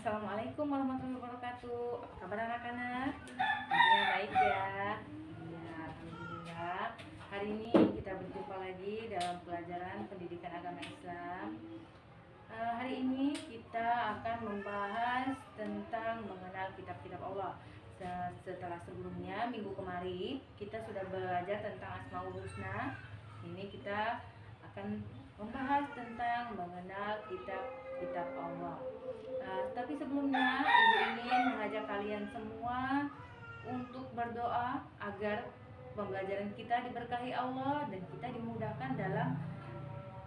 Assalamualaikum warahmatullahi wabarakatuh. Apa kabar anak-anak? Tentunya baik ya. Ya, alhamdulillah. Hari ini kita berjumpa lagi dalam pelajaran pendidikan agama Islam. Hari ini kita akan membahas tentang mengenal kitab-kitab Allah. Setelah sebelumnya minggu kemarin kita sudah belajar tentang Asmaul Husna. Ini kita akan membahas tentang mengenal kitab-kitab Allah. Tapi sebelumnya Ibu ingin mengajak kalian semua untuk berdoa agar pembelajaran kita diberkahi Allah dan kita dimudahkan dalam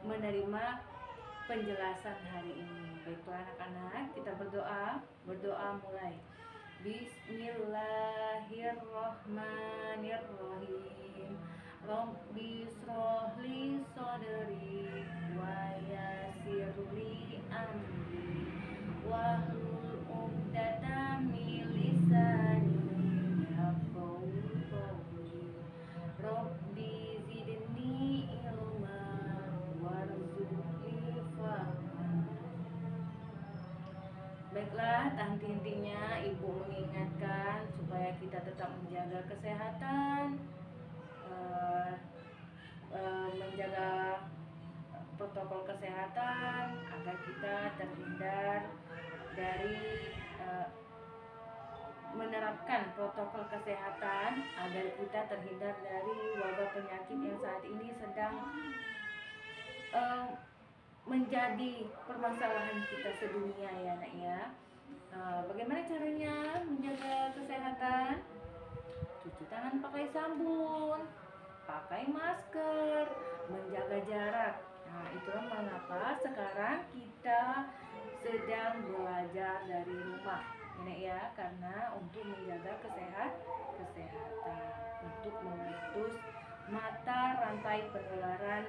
menerima penjelasan hari ini. Baiklah anak-anak, kita berdoa mulai. Bismillahirrahmanirrahim. Rabbi shrahli sadri wa yassirli amri wahlul 'uqdatam min lisani yafqahu qawli. Rabbi zidni ilma warzuqni fahma. Baiklah, henti-hentinya Ibu mengingatkan supaya kita tetap menjaga kesehatan, menjaga protokol kesehatan agar kita terhindar dari menerapkan protokol kesehatan agar kita terhindar dari wabah penyakit yang saat ini sedang menjadi permasalahan kita sedunia ya nak ya. Bagaimana caranya menjaga kesehatan? Cuci tangan pakai sabun, pakai masker, menjaga jarak. Nah, itulah mengapa sekarang kita sedang belajar dari rumah, ini ya, karena untuk menjaga kesehatan, untuk memutus mata rantai penularan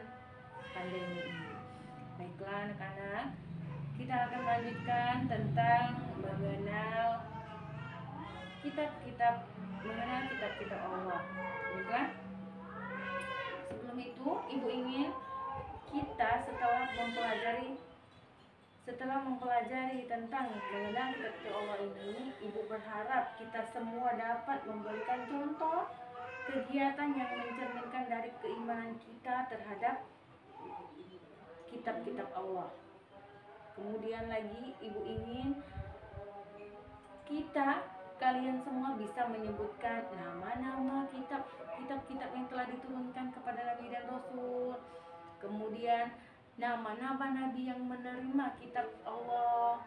pandemi ini. Baiklah anak-anak, kita akan lanjutkan tentang mengenal kitab-kitab Allah. Baiklah. Sebelum itu, Ibu ingin kita setelah mempelajari tentang mengenal kitab-kitab Allah ini, Ibu berharap kita semua dapat memberikan contoh kegiatan yang mencerminkan dari keimanan kita terhadap kitab-kitab Allah. Kemudian lagi Ibu ingin kalian semua bisa menyebutkan nama-nama kitab-kitab yang telah diturunkan kepada Nabi dan Rasul. Kemudian nama-nama Nabi yang menerima kitab Allah.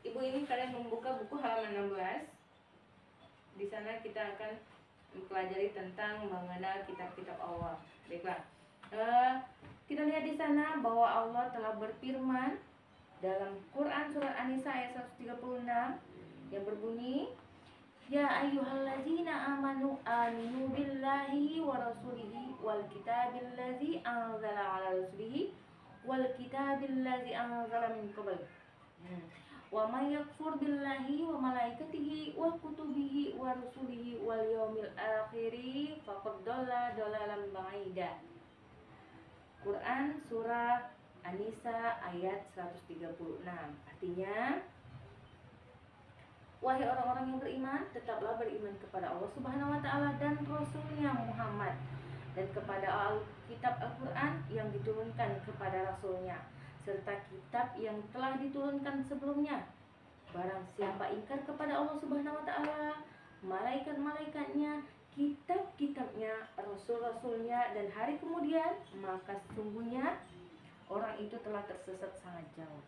Ibu ingin kalian membuka buku halaman 16. Di sana kita akan mempelajari tentang mengenal kitab-kitab Allah. Baiklah. Kita lihat di sana bahwa Allah telah berfirman dalam Quran surat An-Nisa ayat 136 yang berbunyi, Ya ayyuhallazina aminu billahi wa rasulihi wal kitabil ladzi anzala ala rasulihi wal kitabil ladzi anzala min qabl. Wa may yakfur billahi wa malaikatihi wa kutubihi wa rusulihi wal yaumil akhiri faqad dhalla dhalalan ba'ida. Quran surah An-Nisa ayat 136. Artinya, wahai orang-orang yang beriman, tetaplah beriman kepada Allah Subhanahu wa taala dan Rasulnya Muhammad, dan kepada kitab Al-Quran yang diturunkan kepada Rasulnya, serta kitab yang telah diturunkan sebelumnya. Barang siapa ingkar kepada Allah Subhanahu wa taala, malaikat-malaikatnya, kitab-kitabnya, rasul-rasulnya, dan hari kemudian, maka sesungguhnya orang itu telah tersesat sangat jauh.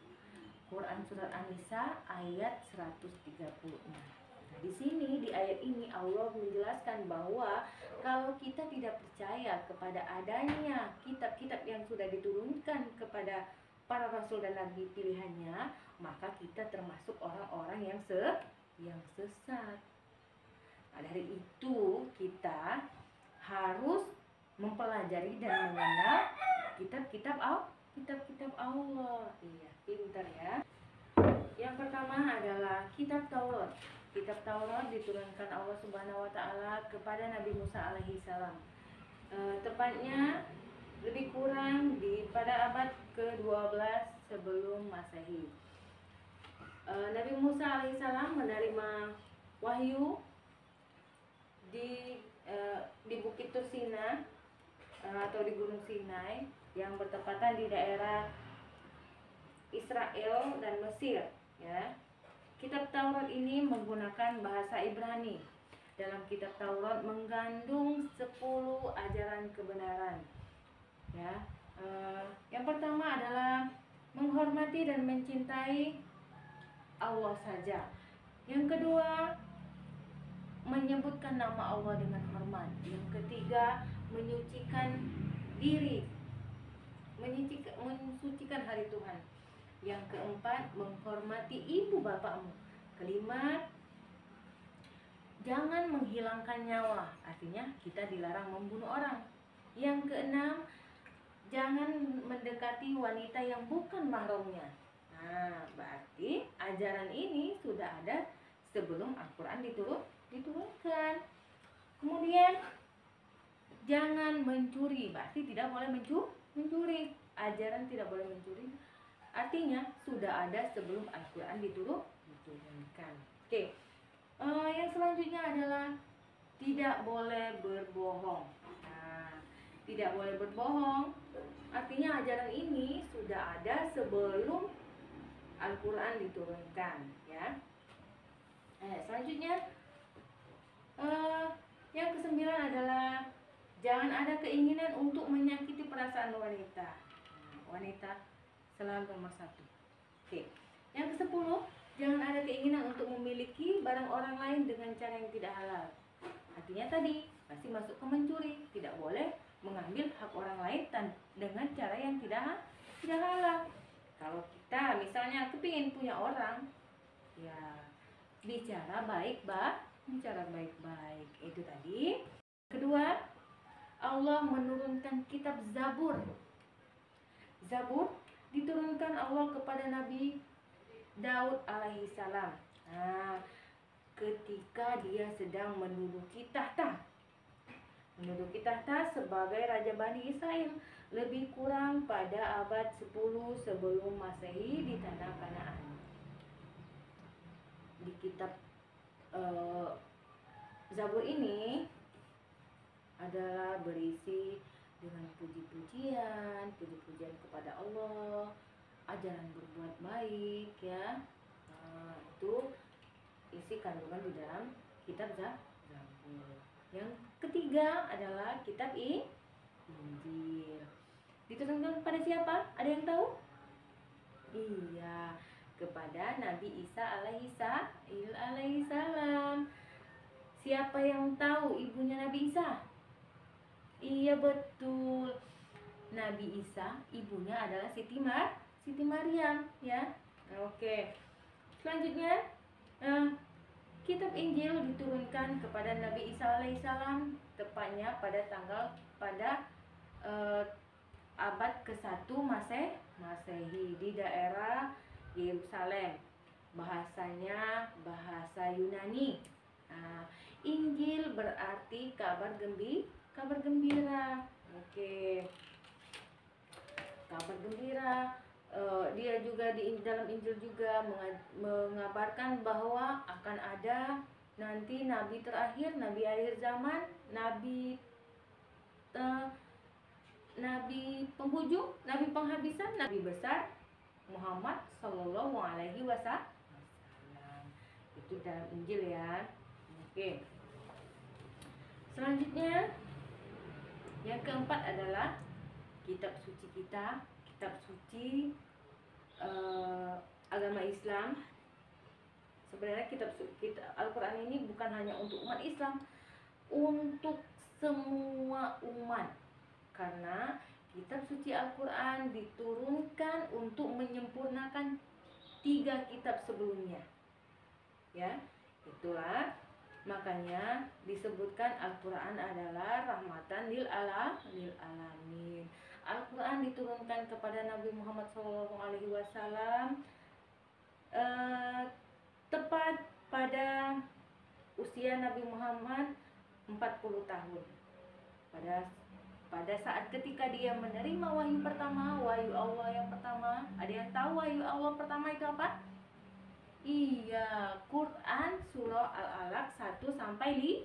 Quran surat An-Nisa ayat 136. Nah, di sini di ayat ini Allah menjelaskan bahwa kalau kita tidak percaya kepada adanya kitab-kitab yang sudah diturunkan kepada para rasul dan nabi pilihannya, maka kita termasuk orang-orang yang sesat. Nah, dari itu kita harus mempelajari dan mengenal kitab-kitab Allah. Iya, pintar ya. Yang pertama adalah kitab Taurat. Kitab Taurat diturunkan Allah Subhanahu wa taala kepada Nabi Musa alaihi salam. Tepatnya lebih kurang pada abad ke-12 sebelum Masehi. Nabi Musa alaihissalam menerima wahyu di Bukit Tursina atau di Gunung Sinai yang bertepatan di daerah Israel dan Mesir, ya. Kitab Taurat ini menggunakan bahasa Ibrani. Dalam kitab Taurat mengandung 10 ajaran kebenaran, ya. Yang pertama adalah menghormati dan mencintai Allah saja. Yang kedua, menyebutkan nama Allah dengan hormat. Yang ketiga, menyucikan diri, mensucikan hari Tuhan. Yang keempat, menghormati ibu bapakmu. Kelima, jangan menghilangkan nyawa, artinya kita dilarang membunuh orang. Yang keenam, jangan mendekati wanita yang bukan mahramnya. Nah, berarti ajaran ini sudah ada sebelum Al-Quran diturunkan. Kemudian jangan mencuri, berarti tidak boleh mencuri. Ajaran tidak boleh mencuri artinya sudah ada sebelum Al-Quran diturunkan. Oke. Yang selanjutnya adalah tidak boleh berbohong. Nah, tidak boleh berbohong artinya ajaran ini sudah ada sebelum Al-Quran diturunkan, ya. Selanjutnya yang kesembilan adalah jangan ada keinginan untuk menyakiti perasaan wanita. Wanita selalu nomor satu. Oke. Yang ke-10, jangan ada keinginan untuk memiliki barang orang lain dengan cara yang tidak halal. Artinya tadi masih masuk ke mencuri, tidak boleh mengambil hak orang lain dengan cara yang tidak halal. Kalau kita misalnya kepingin punya orang, ya bicara baik-baik. Itu tadi. Kedua, Allah menurunkan kitab Zabur. Zabur diturunkan Allah kepada Nabi Daud alaihissalam. Nah, ketika dia sedang menduduki tahta sebagai Raja Bani Israel, lebih kurang pada abad 10 sebelum Masehi di tanah Kanaan. Di kitab Zabur ini adalah berisi dengan puji-pujian kepada Allah, ajaran berbuat baik, ya. Itu isi kandungan di dalam kitab Zabur. Yang ketiga adalah kitab Injil. Diturunkan kepada siapa? Ada yang tahu? Iya, kepada Nabi Isa alaihissalam. Siapa yang tahu ibunya Nabi Isa? Iya, betul. Nabi Isa ibunya adalah Siti Maryam, ya. Oke. Selanjutnya, kitab Injil diturunkan kepada Nabi Isa alaihissalam tepatnya pada abad ke-1 Masehi di daerah Yerusalem. Bahasanya bahasa Yunani. Injil berarti kabar gembira. Oke. Kabar gembira. Dia juga di dalam Injil juga mengabarkan bahwa akan ada nanti nabi terakhir, nabi akhir zaman, nabi penghujung, nabi penghabisan, nabi besar Muhammad Sallallahu Alaihi Wasallam. Itu dalam Injil, ya. Oke. Selanjutnya yang keempat adalah kitab suci kita, kitab suci agama Islam. Sebenarnya kitab Al-Quran ini bukan hanya untuk umat Islam, untuk semua umat. Karena kitab suci Al-Quran diturunkan untuk menyempurnakan 3 kitab sebelumnya, ya. Itulah makanya disebutkan Al-Quran adalah rahmatan lil alamin. Al-Quran diturunkan kepada Nabi Muhammad SAW tepat pada usia Nabi Muhammad 40 tahun. Pada saat ketika dia menerima wahyu pertama, wahyu Allah yang pertama. Ada yang tahu wahyu Allah pertama itu apa? Iya, Quran surah Al-Alaq 1 sampai 5.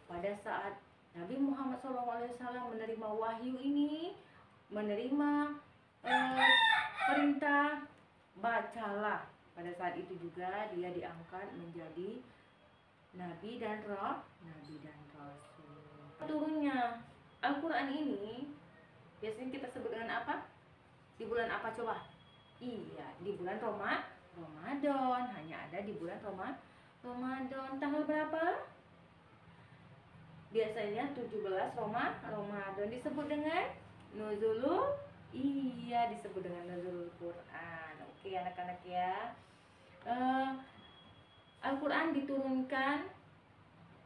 Pada saat Nabi Muhammad SAW menerima wahyu ini, menerima perintah bacalah. Pada saat itu juga dia diangkat menjadi nabi dan rasul. Turunnya Al-Quran ini biasanya kita sebut dengan apa? Di bulan apa coba? Iya, di bulan Ramadan. Hanya ada di bulan Ramadan. Tanggal berapa? Biasanya 17 Ramadan. Disebut dengan nuzulul. Iya, disebut dengan nuzulul Quran. Oke anak-anak ya. Al-Quran diturunkan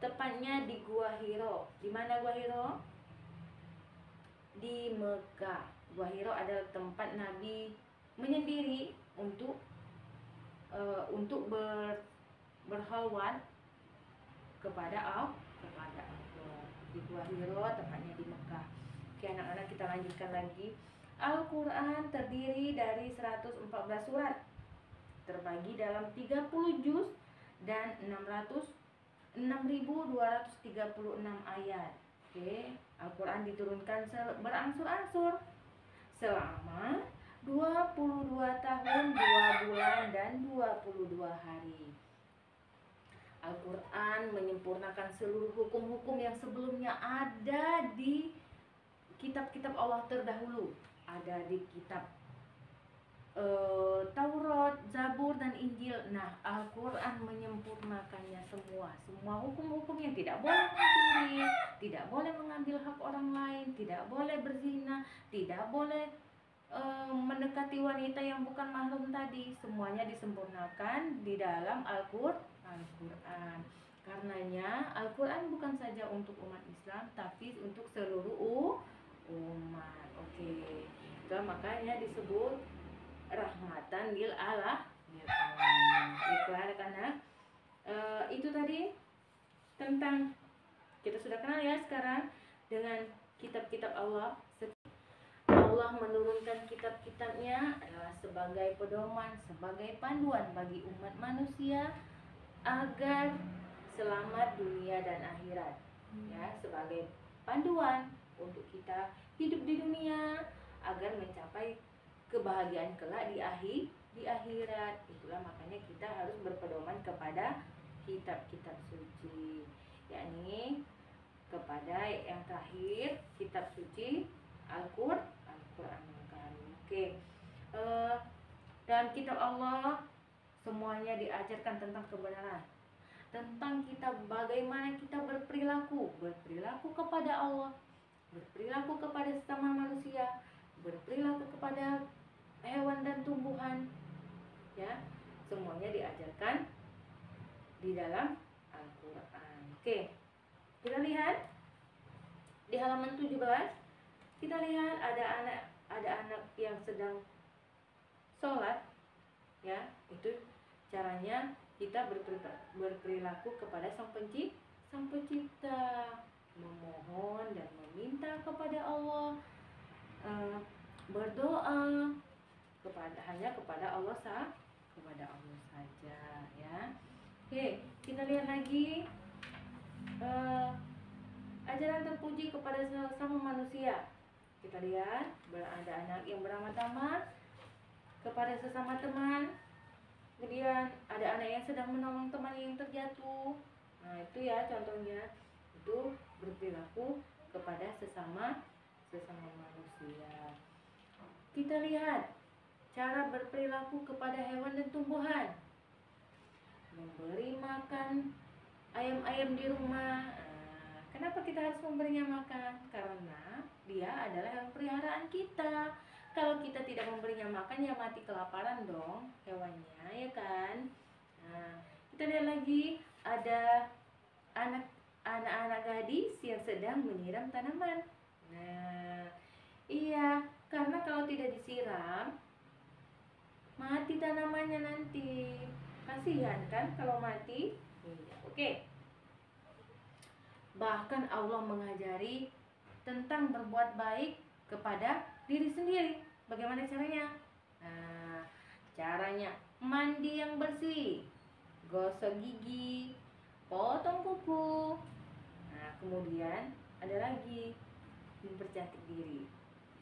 tepatnya di Gua Hiro. Di mana Gua Hiro? Di Mekah. Gua Hiro adalah tempat Nabi menyendiri untuk berhalwat kepada Allah. Di Gua Hiro tepatnya di Mekah. Oke anak-anak, kita lanjutkan lagi. Al-Quran terdiri dari 114 surat, terbagi dalam 30 juz dan 6.236 ayat. Oke, Al-Quran diturunkan berangsur-angsur selama 22 tahun, 2 bulan, dan 22 hari. Al-Quran menyempurnakan seluruh hukum-hukum yang sebelumnya ada di kitab-kitab Allah terdahulu. Ada di kitab Taurat, Zabur, dan Injil. Nah, Al-Quran menyempurnakannya semua. Semua hukum-hukum yang tidak boleh mencuri, tidak boleh mengambil hak orang lain, tidak boleh berzina, tidak boleh mendekati wanita yang bukan mahram tadi. Semuanya disempurnakan di dalam Al-Quran. Karenanya Al-Quran bukan saja untuk umat Islam, tapi untuk seluruh umat. Oke, itu makanya disebut rahmatan lil alamin. Baiklah anak-anak, itu tadi tentang, kita sudah kenal ya sekarang dengan kitab-kitab Allah. Allah menurunkan kitab-kitabnya adalah sebagai pedoman, sebagai panduan bagi umat manusia agar selamat dunia dan akhirat. Ya, sebagai panduan untuk kita hidup di dunia agar mencapai kebahagiaan kelak di akhirat. Itulah makanya kita harus berpedoman kepada kitab-kitab suci, yakni kepada yang terakhir, kitab suci Al-Quran. Oke. Dalam kitab Allah semuanya diajarkan tentang kebenaran, tentang kita bagaimana kita berperilaku kepada Allah, berperilaku kepada sesama manusia, berperilaku kepada hewan dan tumbuhan. Ya, semuanya diajarkan di dalam Al-Quran. Oke, kita lihat di halaman 17. Kita lihat ada anak yang sedang sholat. Ya, itu caranya kita berperilaku kepada Sang Pencipta, memohon dan meminta kepada Allah, berdoa hanya kepada Allah saja, ya. Oke, kita lihat lagi ajaran terpuji kepada sesama manusia. Kita lihat ada anak yang beramal tamat kepada sesama teman. Kemudian ada anak yang sedang menolong teman yang terjatuh. Nah, itu ya contohnya, itu berperilaku kepada sesama manusia. Kita lihat cara berperilaku kepada hewan dan tumbuhan. Memberi makan ayam-ayam di rumah. Kenapa kita harus memberinya makan? Karena dia adalah hewan peliharaan kita. Kalau kita tidak memberinya makan, ya mati kelaparan dong hewannya, ya kan? Nah, kita lihat lagi ada anak-anak gadis yang sedang menyiram tanaman. Nah, iya, karena kalau tidak disiram, mati tanamannya nanti. Kasihan kan kalau mati? Iya, oke. Bahkan Allah mengajari tentang berbuat baik kepada diri sendiri. Bagaimana caranya? Nah, caranya mandi yang bersih, gosok gigi, potong kuku. Nah, kemudian ada lagi mempercantik diri,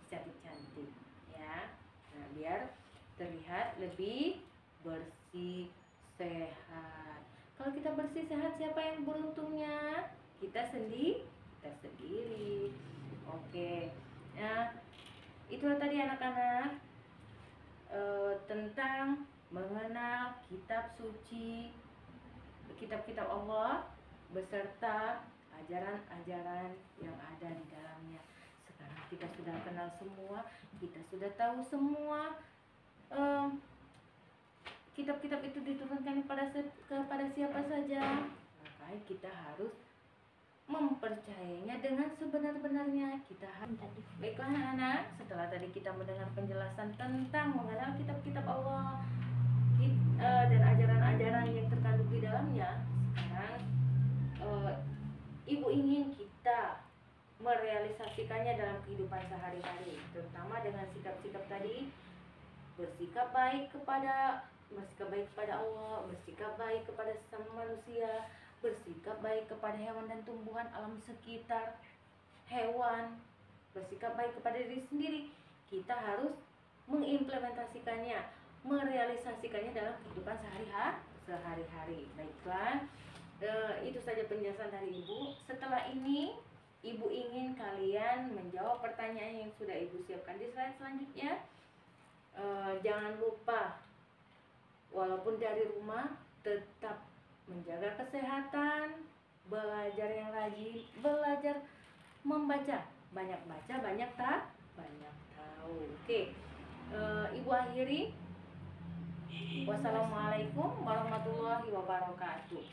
cantik-cantik ya. Nah, biar terlihat lebih bersih, sehat. Kalau kita bersih sehat, siapa yang beruntungnya? Kita sendiri. Oke. Nah, itulah tadi anak-anak tentang mengenal kitab suci, kitab-kitab Allah beserta ajaran-ajaran yang ada di dalamnya. Sekarang kita sudah kenal semua, kita sudah tahu semua. Kitab-kitab itu diturunkan kepada siapa saja, maka kita harus mempercayainya dengan sebenar-benarnya. Baiklah anak-anak, setelah tadi kita mendengar penjelasan tentang mengenal kitab-kitab Allah dan ajaran-ajaran yang terkandung di dalamnya, sekarang ibu ingin kita merealisasikannya dalam kehidupan sehari-hari, terutama dengan sikap-sikap tadi. Bersikap baik kepada Allah, bersikap baik kepada sesama manusia, bersikap baik kepada hewan dan tumbuhan alam sekitar hewan, bersikap baik kepada diri sendiri. Kita harus mengimplementasikannya, merealisasikannya dalam kehidupan sehari-hari. Baiklah, itu saja penjelasan dari Ibu. Setelah ini Ibu ingin kalian menjawab pertanyaan yang sudah Ibu siapkan di slide selanjutnya. Jangan lupa, walaupun dari rumah, tetap menjaga kesehatan, belajar yang rajin, belajar membaca, banyak baca, banyak tahu. Oke, Ibu akhiri. Wassalamualaikum warahmatullahi wabarakatuh.